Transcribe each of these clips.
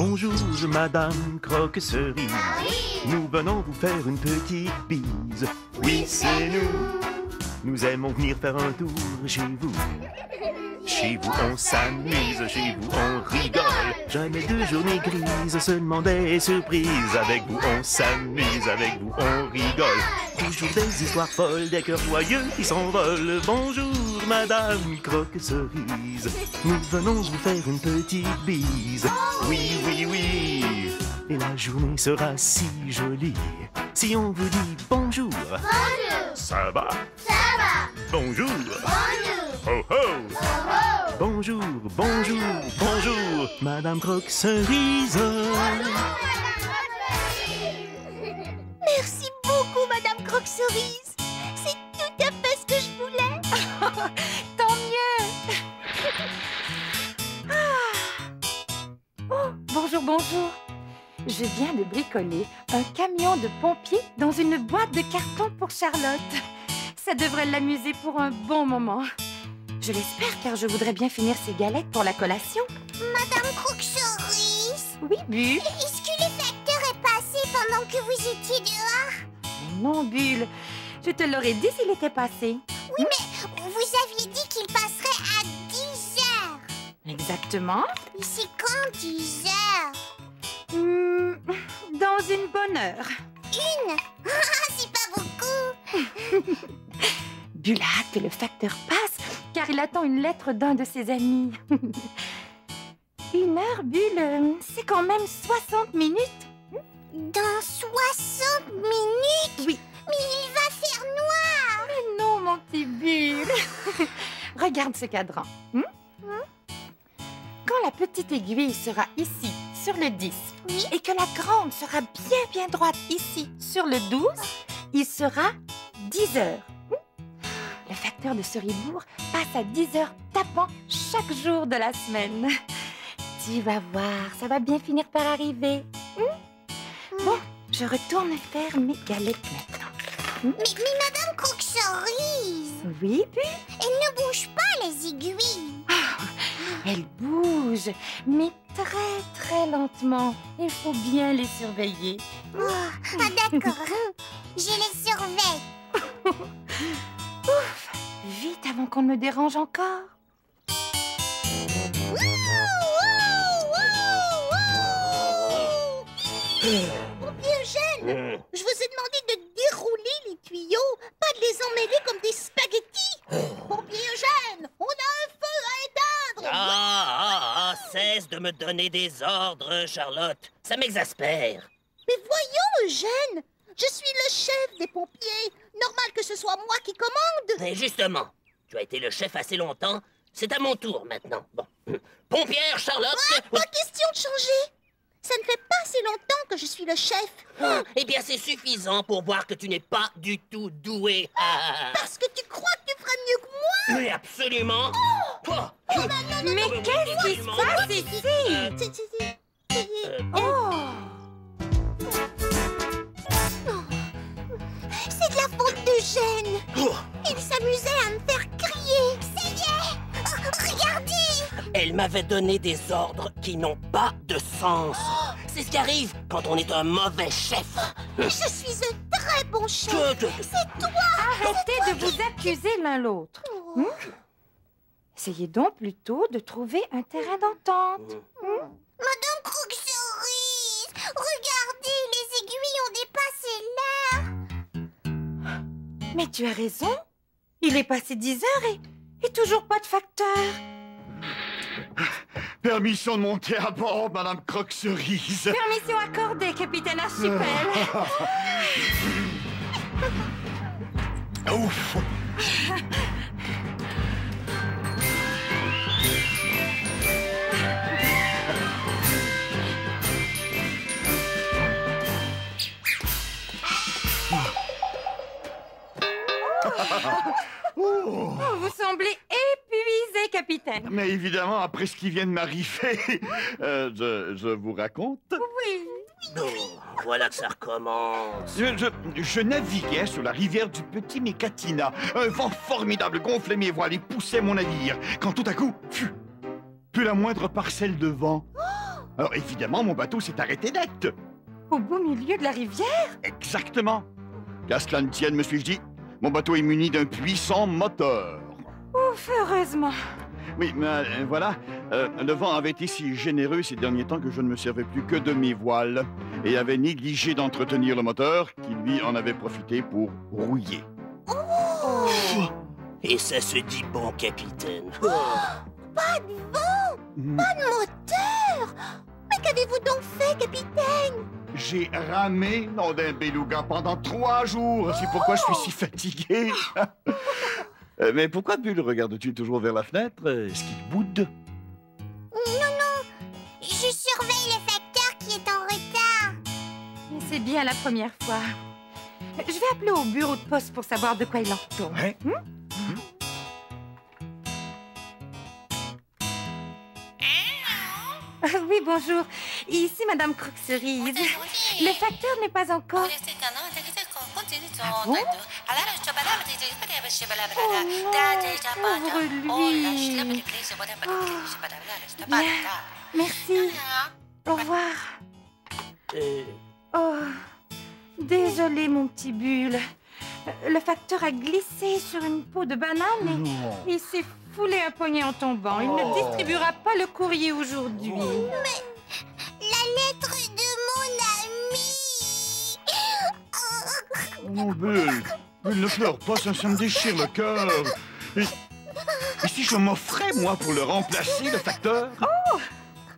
Bonjour, Madame Croque-Cerise. Nous venons vous faire une petite bise. Oui, c'est nous. Nous aimons venir faire un tour chez vous. Chez vous, on s'amuse, chez vous, on rigole. Jamais de journée grise, seulement des surprises. Avec vous, on s'amuse, avec vous, on rigole. Toujours des histoires folles, des cœurs joyeux qui s'envolent. Bonjour, Madame Croque-Cerise. Nous venons vous faire une petite bise. Oui, oui, oui. Et la journée sera si jolie si on vous dit bonjour. Bonjour. Ça va? Ça va. Bonjour. Bonjour. Ho, ho. Oh, oh. Bonjour, bonjour, bonjour, Madame Croque-Cerise. Merci beaucoup, Madame Croque-Cerise. C'est tout à fait ce que je voulais. Tant mieux. Oh, bonjour, bonjour. Je viens de bricoler un camion de pompiers dans une boîte de carton pour Charlotte. Ça devrait l'amuser pour un bon moment. Je l'espère car je voudrais bien finir ces galettes pour la collation. Madame Croque-Cerise, Oui, Bulle. est-ce que le facteur est passé pendant que vous étiez dehors? Mais non, Bulle. Je te l'aurais dit s'il était passé. Oui, mais vous aviez dit qu'il passerait à 10 heures. Exactement. Et c'est quand 10 heures? Dans une bonne heure. Une? Ah, c'est pas beaucoup. Bulle a hâte que le facteur passe, car il attend une lettre d'un de ses amis. Une heure, Bulle, c'est quand même 60 minutes. Dans 60 minutes? Oui. Mais il va faire noir. Mais non, mon petit Bulle. Regarde ce cadran. Quand la petite aiguille sera ici, sur le 10, Oui. et que la grande sera bien droite ici, sur le 12, il sera 10 heures. Le facteur de Ceribourg passe à 10 heures tapant chaque jour de la semaine. Tu vas voir, ça va bien finir par arriver. Bon, je retourne faire mes galettes maintenant. Mais Madame Croque-Cerise, Oui, Bulle? elle ne bouge pas les aiguilles. Elles bougent, mais très lentement. Il faut bien les surveiller. Oh, ah, d'accord. Je les surveille. Ouf! Vite avant qu'on ne me dérange encore. Pompier Eugène, je vous ai demandé de dérouler les tuyaux, pas de les emmêler comme des spaghettis. Pompier Eugène, on a un feu à éteindre. Cesse de me donner des ordres, Charlotte. Ça m'exaspère. Mais voyons, Eugène, je suis le chef des pompiers. Normal que ce soit moi qui commande. Et justement, tu as été le chef assez longtemps. C'est à mon tour maintenant. Bon. Pompière, Charlotte. Pas question de changer. Ça ne fait pas assez longtemps que je suis le chef. Eh bien, c'est suffisant pour voir que tu n'es pas du tout doué. Parce que tu crois que tu feras mieux que moi. Mais absolument. Mais qu'est-ce qui se passe ici? Oh! C'est de la faute d'Eugène. Il s'amusait à me faire crier. Ça y est. Oh, regardez. Elle m'avait donné des ordres qui n'ont pas de sens. C'est ce qui arrive quand on est un mauvais chef. Je suis un très bon chef. C'est toi. Arrêtez de vous accuser l'un l'autre. Essayez donc plutôt de trouver un terrain d'entente. Madame Croque-Cerise, regardez, les aiguilles ont dépassé l'air. Mais tu as raison. Il est passé 10 heures et toujours pas de facteur. Permission de monter à bord, Madame Croque-Cerise. Permission accordée, capitaine Archipel. Ouf. Oh, vous semblez épuisé, capitaine. Mais évidemment, après ce qui vient de m'arriver, je vous raconte. Oui. Voilà que ça recommence. Je naviguais sur la rivière du Petit Mécatina. Un vent formidable gonflait mes voiles et poussait mon navire. Quand tout à coup, plus la moindre parcelle de vent. Alors évidemment, mon bateau s'est arrêté net. Au beau milieu de la rivière? Exactement. Qu'à cela ne tienne, me suis-je dit, mon bateau est muni d'un puissant moteur. Ouf, heureusement. Oui, mais voilà, le vent avait été si généreux ces derniers temps que je ne me servais plus que de mes voiles et avait négligé d'entretenir le moteur qui, lui, en avait profité pour rouiller. Et ça se dit bon, capitaine. Pas de vent, pas de moteur. Mais qu'avez-vous donc fait, capitaine? J'ai ramé, nom d'un beluga, pendant 3 jours. C'est pourquoi je suis si fatigué. Mais pourquoi, Bulle, regardes-tu toujours vers la fenêtre? Est-ce qu'il boude? Non, je surveille le facteur qui est en retard. C'est bien la première fois. Je vais appeler au bureau de poste pour savoir de quoi il en retourne. Ouais. Oui, bonjour. Ici, Madame Croque-Cerise. Le facteur n'est pas encore... Ah bon? Pauvre lui. Bien, merci. Au revoir. Oh, désolé, mon petit Bulle. Le facteur a glissé sur une peau de banane et il s'est foulé un poignet en tombant. Il ne distribuera pas le courrier aujourd'hui. Mais la lettre de mon ami. Oh, Bulle, Bulle, ne pleure pas, ça me déchire le cœur. Et si je m'offrais, moi, pour le remplacer, le facteur?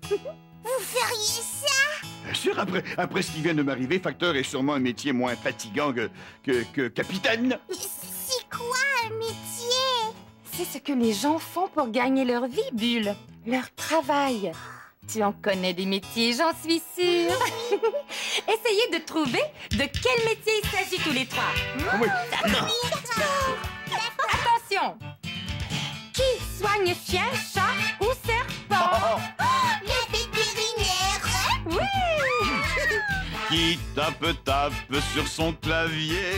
Vous feriez ça? Bien sûr, après ce qui vient de m'arriver, facteur est sûrement un métier moins fatigant que capitaine. C'est quoi un métier? C'est ce que les gens font pour gagner leur vie, Bulle. Leur travail. Tu en connais des métiers, j'en suis sûre. Essayez de trouver de quel métier il s'agit tous les trois. Oui. Attention! Qui soigne chien, chat ou serpent? Le vétérinaire? Oui! Qui tape sur son clavier.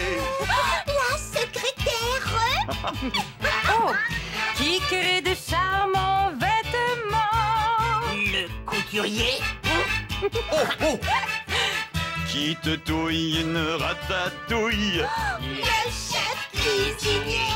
La secrétaire? Oh! Qui crée de charmants vêtements? Le couturier? Qui te touille une ratatouille. Le chef cuisinier?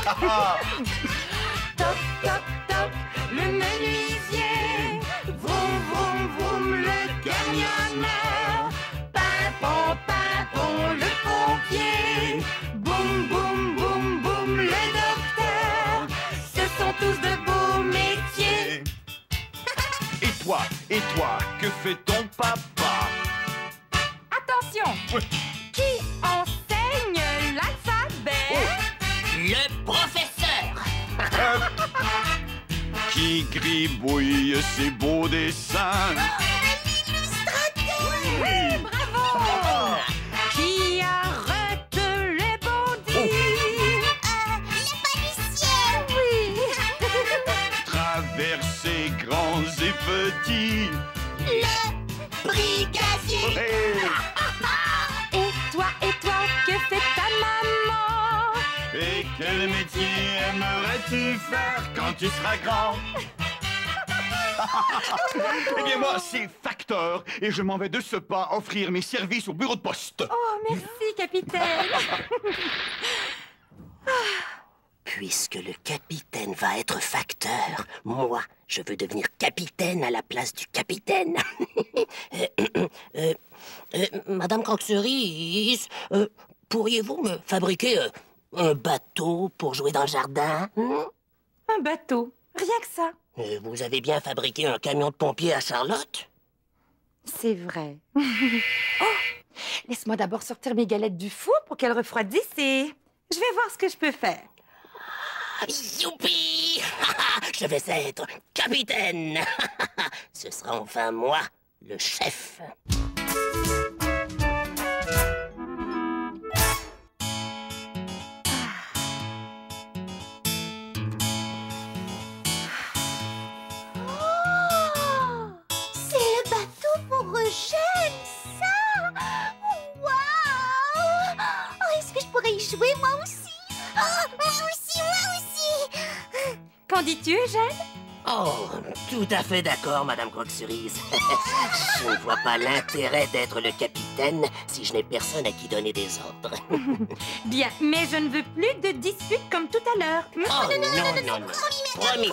Toc, toc, toc, le menuisier. Vroom, vroom, vroom, le camionneur. Pimpon, pimpon, le pompier. Boum, boum, boum, boum, le docteur. Ce sont tous de beaux métiers. Et toi, que fait ton papa? Attention! Oui. Qui enseigne l'alphabet? Le professeur? Qui gribouille ses beaux dessins. L'illustrateur? Bravo! Qui arrête les bandits? Le policier? Oui! Traverser grands et petits. Le brigadier? Hey! Et toi, que fait ta maman? Et quel métier aimerais-tu faire quand tu seras grand? Eh bien moi, c'est facteur et je m'en vais de ce pas offrir mes services au bureau de poste. Oh, merci, capitaine! Puisque le capitaine va être facteur, moi, je veux devenir capitaine à la place du capitaine. Madame Croque-Cerise, pourriez-vous me fabriquer un bateau pour jouer dans le jardin? Un bateau, rien que ça. Vous avez bien fabriqué un camion de pompiers à Charlotte? C'est vrai. Oh! Laisse-moi d'abord sortir mes galettes du four pour qu'elles refroidissent et je vais voir ce que je peux faire. Youpi! Je vais être capitaine! Ce sera enfin moi, le chef. Oh! C'est le bateau pour Eugène, ça! Waouh! Oh, est-ce que je pourrais y jouer, moi aussi? Oh, moi aussi! Qu'en dis-tu, Eugène? Oh, tout à fait d'accord, Madame Croque-Cerise. Je ne vois pas l'intérêt d'être le capitaine si je n'ai personne à qui donner des ordres. Bien, mais je ne veux plus de disputes comme tout à l'heure. Oh, non. Promis.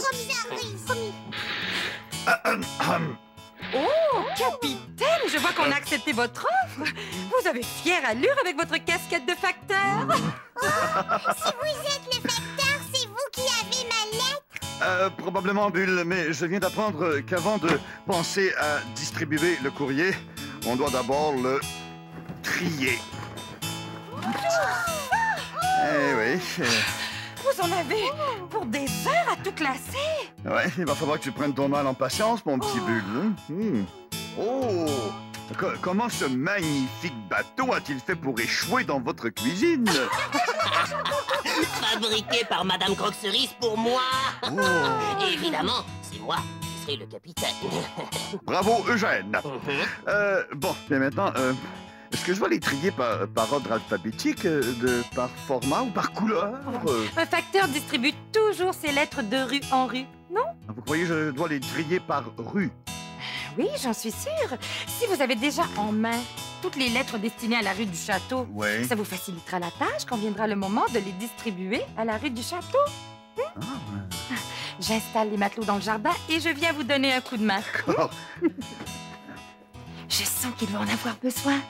Oh, capitaine, je vois qu'on a accepté votre offre. Vous avez fière allure avec votre casquette de facteur. Si vous êtes le facteur, c'est vous qui avez ma lettre. Probablement, Bulle, mais je viens d'apprendre qu'avant de penser à distribuer le courrier, on doit d'abord le trier. Eh oui. Vous en avez pour des heures à tout classer. Ouais, il va falloir que tu prennes ton mal en patience, mon petit Bulle. Oh! Comment ce magnifique bateau a-t-il fait pour échouer dans votre cuisine? Fabriqué par Madame Croque-Cerise pour moi. Oh. Et évidemment, c'est moi qui serai le capitaine. Bravo, Eugène. Bon, bien maintenant, est-ce que je dois les trier par ordre alphabétique, par format ou par couleur? Un facteur distribue toujours ses lettres de rue en rue, non? Vous croyez que je dois les trier par rue? Oui, j'en suis sûre. Si vous avez déjà en main toutes les lettres destinées à la rue du Château, Oui. ça vous facilitera la tâche quand viendra le moment de les distribuer à la rue du Château. J'installe les matelots dans le jardin et je viens vous donner un coup de main. D'accord. Je sens qu'ils vont en avoir besoin.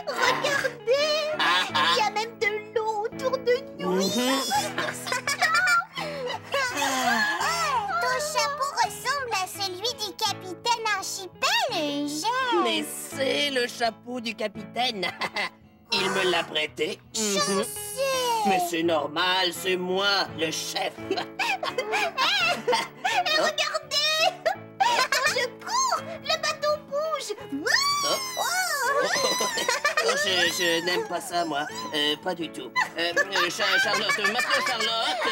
Regardez, il y a même de l'eau autour de nous. Ton chapeau ressemble à celui du capitaine Archipel, Eugène. Mais c'est le chapeau du capitaine. Il me l'a prêté. Mais c'est normal, c'est moi, le chef. Regardez, quand je cours, le bateau bouge. Je n'aime pas ça, moi. Pas du tout. Charlotte, matelot Charlotte.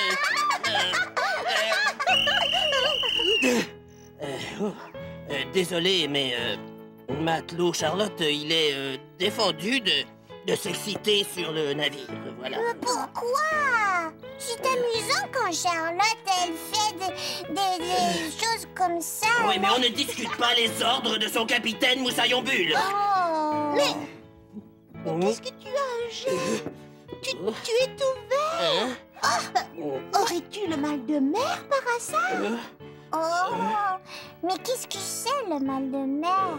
Désolé, mais matelot Charlotte, il est défendu de s'exciter sur le navire. Voilà. Pourquoi? C'est amusant quand Charlotte, elle fait des choses comme ça. Oui, mais on ne discute pas les ordres de son capitaine Moussaillon Bulle. Oh. Mais qu'est-ce que tu as, Eugène? Tu es tout vert. Aurais-tu le mal de mer par hasard? Oh, mais qu'est-ce que c'est le mal de mer?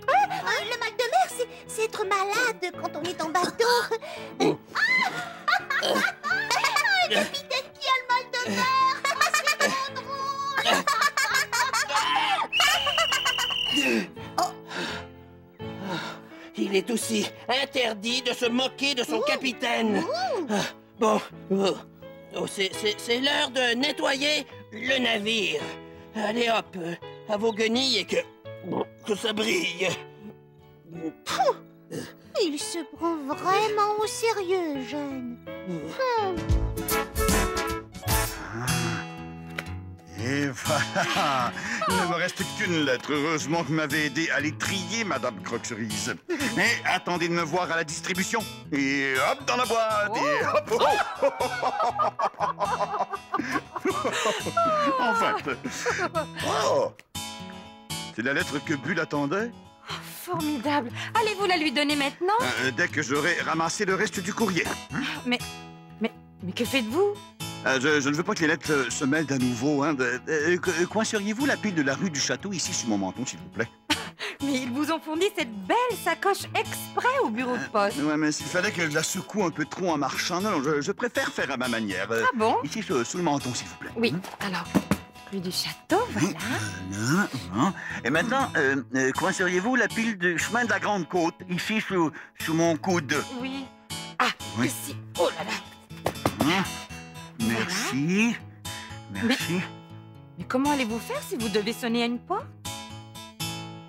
Le mal de mer, c'est être malade quand on est en bateau. Un capitaine qui a le mal de mer, c'est trop drôle. Il est aussi interdit de se moquer de son capitaine. Bon, c'est l'heure de nettoyer le navire. Allez hop, à vos guenilles et que ça brille. Il se prend vraiment au sérieux, Eugène. Et voilà. Il ne me reste qu'une lettre. Heureusement que vous m'avez aidé à les trier, Madame Croque-Cerise. Mais attendez de me voir à la distribution. Et hop dans la boîte. Et hop. Enfin. Oh. C'est la lettre que Bulle attendait. Formidable. Allez-vous la lui donner maintenant? Dès que j'aurai ramassé le reste du courrier. Mais que faites-vous? Je ne veux pas que les lettres se mêlent à nouveau. Coinceriez-vous la pile de la rue du Château ici sur mon menton, s'il vous plaît? Mais ils vous ont fourni cette belle sacoche exprès au bureau de poste. Ouais, mais s'il fallait que je la secoue un peu trop en marchant, non, je préfère faire à ma manière. Ah bon? Ici, sous le menton, s'il vous plaît. Oui, alors, rue du Château, voilà. Et maintenant, coinceriez-vous la pile du chemin de la Grande Côte, ici, sous mon coude? Oui. Ah, Oui. ici. Oh là là. Merci. Merci. Mais comment allez-vous faire si vous devez sonner à une porte?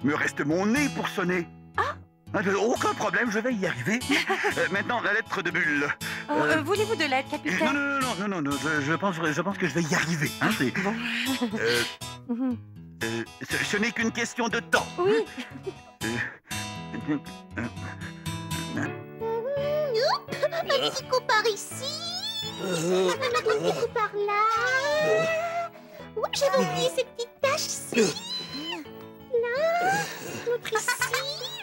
Me reste mon nez pour sonner. Ah. Aucun problème, je vais y arriver. Maintenant, la lettre de Bulle. Voulez-vous de l'aide, capitaine? Non, je pense que je vais y arriver. C'est... Bon. Ce n'est qu'une question de temps. Oui. Un petit coup par ici. Un petit coup par là. Oui, j'avais oublié ces petites taches ici. Là. L'autre ici.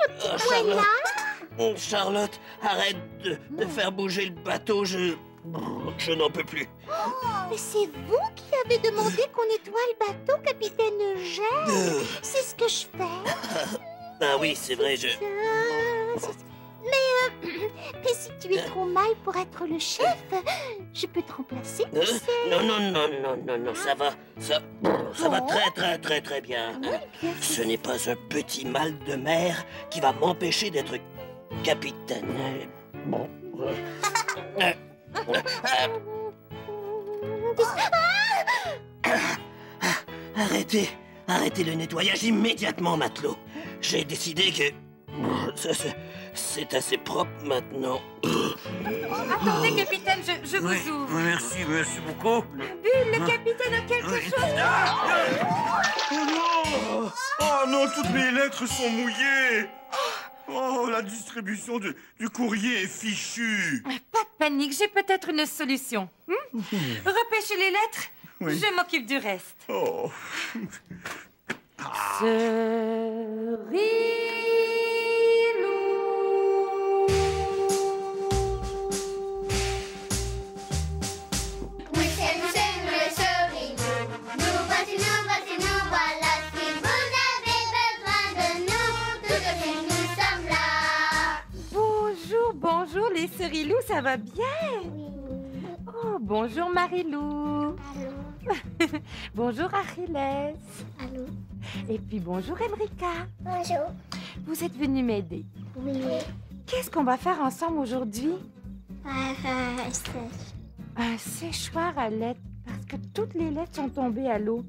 Le petit coin là. Charlotte, arrête de faire bouger le bateau, je n'en peux plus. Mais c'est vous qui avez demandé qu'on nettoie le bateau, capitaine Eugène. C'est ce que je fais. Ah oui, c'est vrai, Mais si tu es trop mal pour être le chef, je peux te remplacer, tu sais. Non, ça va. Ça va très bien. Oui, bien sûr. Ce n'est pas un petit mal de mer qui va m'empêcher d'être capitaine. Bon. Arrêtez le nettoyage immédiatement, matelot. J'ai décidé que c'est assez propre maintenant. Attendez, capitaine, je vous ouvre. Merci beaucoup. Bulle, le capitaine a quelque chose. Oh non, toutes mes lettres sont mouillées. Oh, la distribution du courrier est fichue. Pas de panique, j'ai peut-être une solution. Repêchez les lettres, Oui. je m'occupe du reste. Oh. Oui, c'est nous les Serilous. Nous voici, nous voilà. Si vous avez besoin de nous, tout de suite nous sommes là. Bonjour les Serilous, ça va bien? Oh, bonjour Marilou. Allô? Bonjour Achilles. Allô? Et puis bonjour Emrika. Bonjour. Vous êtes venus m'aider. Oui. Qu'est-ce qu'on va faire ensemble aujourd'hui? Sèche. Un séchoir à lettres, parce que toutes les lettres sont tombées à l'eau.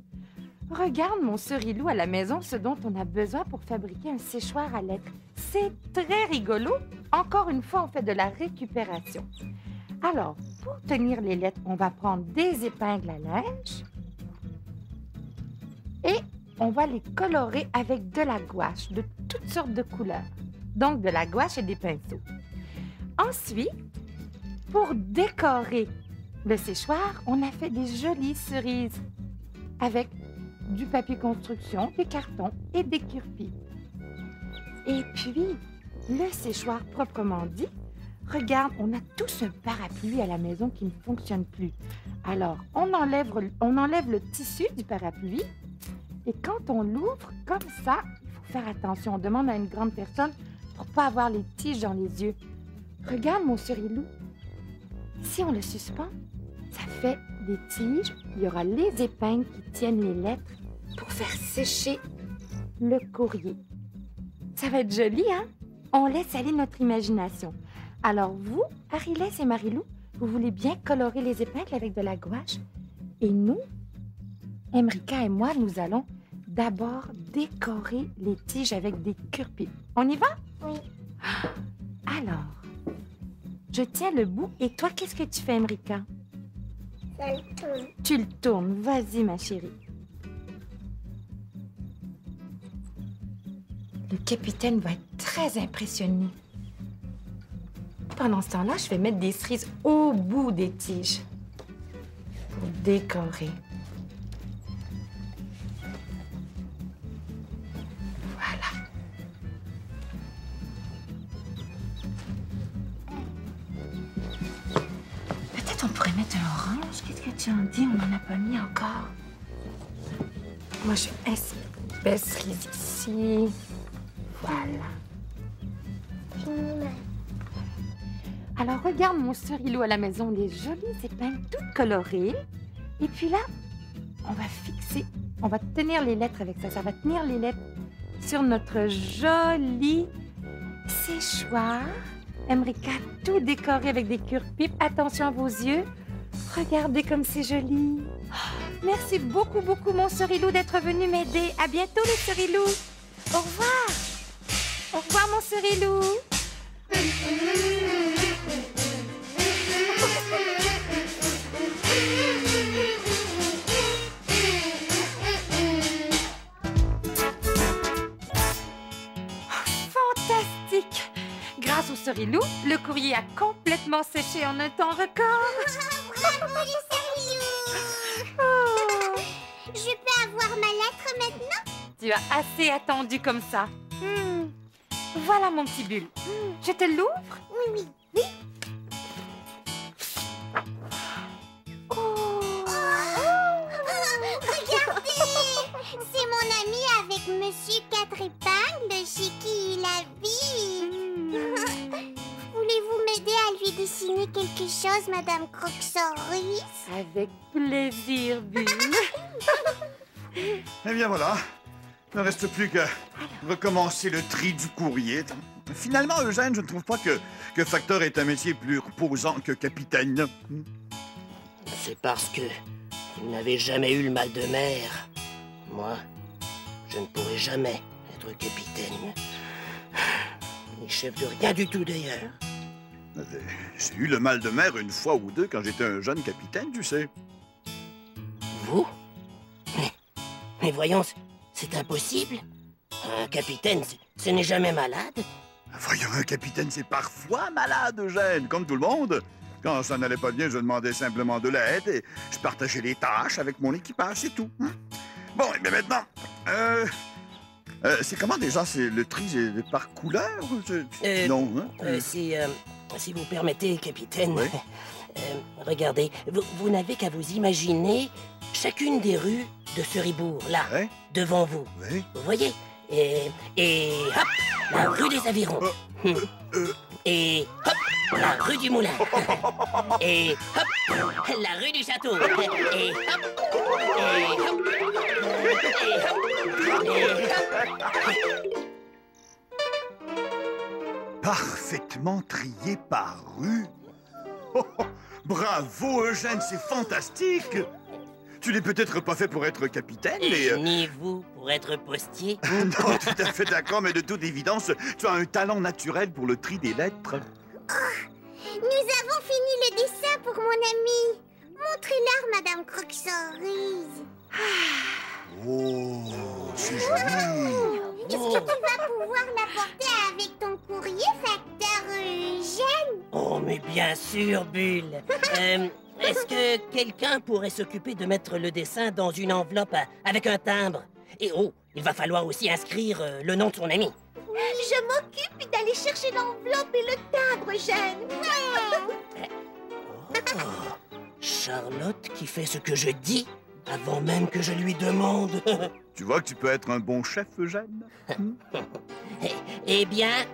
Regarde, mon Serilou, à la maison, ce dont on a besoin pour fabriquer un séchoir à lettres. C'est très rigolo. Encore une fois, on fait de la récupération. Alors, pour tenir les lettres, on va prendre des épingles à linge et on va les colorer avec de la gouache de toutes sortes de couleurs. Donc, de la gouache et des pinceaux. Ensuite, pour décorer le séchoir, on a fait des jolies cerises avec du papier construction, des cartons et des cure-pieds. Et puis, le séchoir proprement dit, regarde, on a tous un parapluie à la maison qui ne fonctionne plus. Alors, on enlève le tissu du parapluie et quand on l'ouvre comme ça, il faut faire attention. On demande à une grande personne pour ne pas avoir les tiges dans les yeux. Regarde, mon Serilou. Si on le suspend, ça fait des tiges. Il y aura les épingles qui tiennent les lettres pour faire sécher le courrier. Ça va être joli, hein? On laisse aller notre imagination. Alors vous, Achilles et Marilou, vous voulez bien colorer les épingles avec de la gouache? Et nous, Emrika et moi, nous allons d'abord décorer les tiges avec des cure-pieds. On y va? Oui. Alors, je tiens le bout. Et toi, qu'est-ce que tu fais, Emrika? Ça le tourne. Tu le tournes. Vas-y, ma chérie. Le capitaine va être très impressionné. Pendant ce temps-là, je vais mettre des cerises au bout des tiges pour décorer. Voilà. Peut-être on pourrait mettre un orange. Qu'est-ce que tu en dis? On n'en a pas mis encore. Moi, je baisse cerise ici. Voilà. Alors, regarde mon Serilou à la maison, les jolies épingles toutes colorées. Et puis là, on va tenir les lettres avec ça. Ça va tenir les lettres sur notre joli séchoir. Emrika, tout décoré avec des cure-pipes. Attention à vos yeux. Regardez comme c'est joli. Merci beaucoup, beaucoup, mon Serilou, d'être venu m'aider. À bientôt, les Serilous. Au revoir. Au revoir, mon Serilou. Fantastique! Grâce au Serilou, le courrier a complètement complètement séché en un temps record. Bravo les serious. Oh. Je peux avoir ma lettre maintenant? Tu as assez attendu comme ça. Voilà mon petit Bulle. Je te l'ouvre? Oui, oui. Oh. Regardez! C'est mon ami avec Monsieur Quatre Épingles chez qui il habite. Voulez-vous m'aider à lui dessiner quelque chose, Madame Croque-Cerise? Avec plaisir, Bulle. Eh bien voilà, il ne reste plus qu'à recommencer le tri du courrier. Finalement, Eugène, je ne trouve pas que facteur est un métier plus reposant que capitaine. C'est parce que vous n'avez jamais eu le mal de mer. Moi, je ne pourrai jamais être capitaine. Ni chef de rien du tout, d'ailleurs. J'ai eu le mal de mer une fois ou deux quand j'étais un jeune capitaine, tu sais. Vous? Mais voyons, c'est impossible. Un capitaine, ce n'est jamais malade. Voyons, un capitaine, c'est parfois malade, Eugène, comme tout le monde. Quand ça n'allait pas bien, je demandais simplement de l'aide et je partageais les tâches avec mon équipage, c'est tout. Bon, et bien maintenant, c'est comment déjà? C'est le tri c'est par couleur? Non, hein? Si vous permettez, capitaine, Oui. regardez, vous n'avez qu'à vous imaginer chacune des rues de Seribourg, là, Ouais. devant vous. Oui. Vous voyez? Et hop, la rue des Avirons. Et hop, la rue du Moulin. Et hop, la rue du Château. Et hop, et hop, et hop. Parfaitement trié par rue. Oh, oh, bravo, Eugène, c'est fantastique. Tu n'es peut-être pas fait pour être capitaine, mais... Ni vous pour être postier. Non, tout à fait d'accord, mais de toute évidence, tu as un talent naturel pour le tri des lettres. Nous avons fini le dessin pour mon ami. Montrez-leur, Madame Croque-Cerise. Oh, c'est joli. Est-ce que tu vas pouvoir l'apporter avec ton courrier, facteur Eugène? Oh, mais bien sûr, Bulle. Est-ce que quelqu'un pourrait s'occuper de mettre le dessin dans une enveloppe avec un timbre? Et oh, il va falloir aussi inscrire le nom de son ami. Je m'occupe d'aller chercher l'enveloppe et le timbre, Eugène. Oh, Charlotte qui fait ce que je dis avant même que je lui demande. Tu vois que tu peux être un bon chef, Eugène? Eh bien,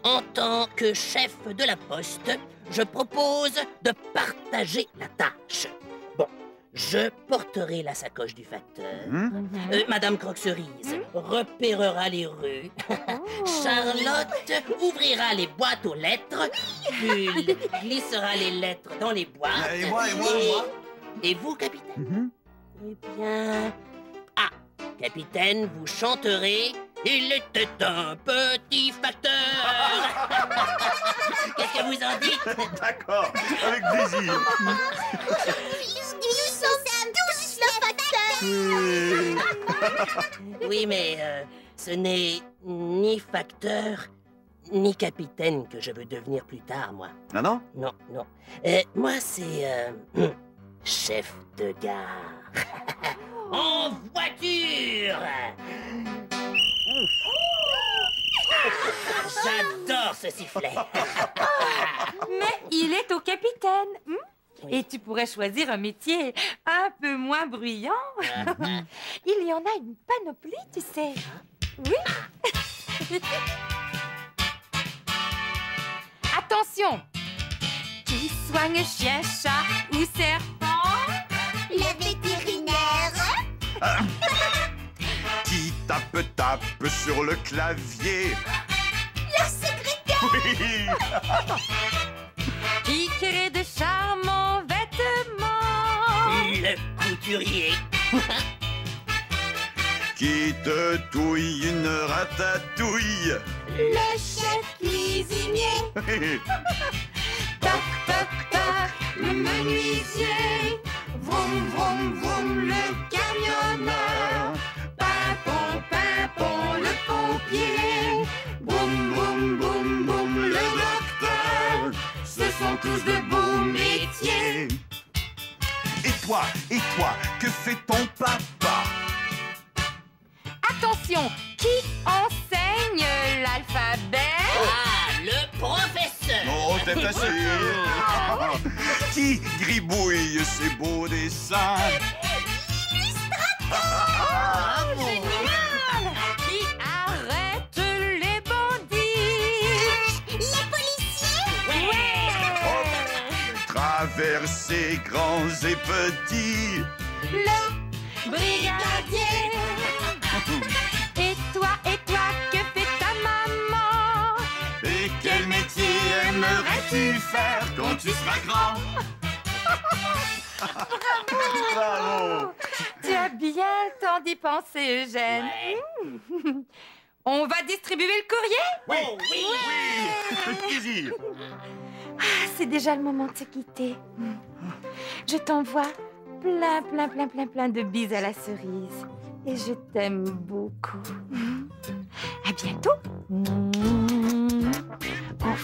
en tant que chef de la poste, je propose de partager la tâche. Bon, je porterai la sacoche du facteur. Madame Croque-Cerise repérera les rues. Charlotte ouvrira les boîtes aux lettres. Bulle glissera les lettres dans les boîtes. Et moi. Et vous, capitaine? Eh bien... Ah, capitaine, vous chanterez « Il était un petit facteur ». Qu'est-ce que vous en dites? D'accord, avec plaisir. Nous sommes tous le facteur. Oui, mais ce n'est ni facteur, ni capitaine que je veux devenir plus tard, moi. Ah non? Non, non. Moi, c'est... chef de gare. En voiture! J'adore ce sifflet. Mais il est au capitaine. Et tu pourrais choisir un métier un peu moins bruyant. Il y en a une panoplie, tu sais. Oui. Attention. Qui soigne chien, chat ou serpent? Le vétérinaire. Qui tape sur le clavier? La secrétaire. Oui. Qui crée de charmants vêtements? Le couturier. Qui te touille une ratatouille? Le chef cuisinier. Toc, toc, toc, le menuisier. Vroom, vroom, vroom, le camionneur. Pimpon, pimpon, le pompier. Boum, boum, boum, boum, le docteur. toi, que fait ton papa? Attention, qui enseigne l'alphabet? Ah, le professeur. Oh, t'es facile. Qui gribouille ces beaux dessins? Génial! Qui arrête les bandits? Les policiers? Traverser grands et petits. Le brigadier. Et toi, que fait ta maman? Et quel métier aimerais-tu faire quand tu seras grand? Bravo! Tu as bien le temps d'y penser, Eugène. On va distribuer le courrier? Oui, avec plaisir. Ah, c'est déjà le moment de se quitter. Je t'envoie plein de bises à la cerise. Et je t'aime beaucoup. À bientôt. Au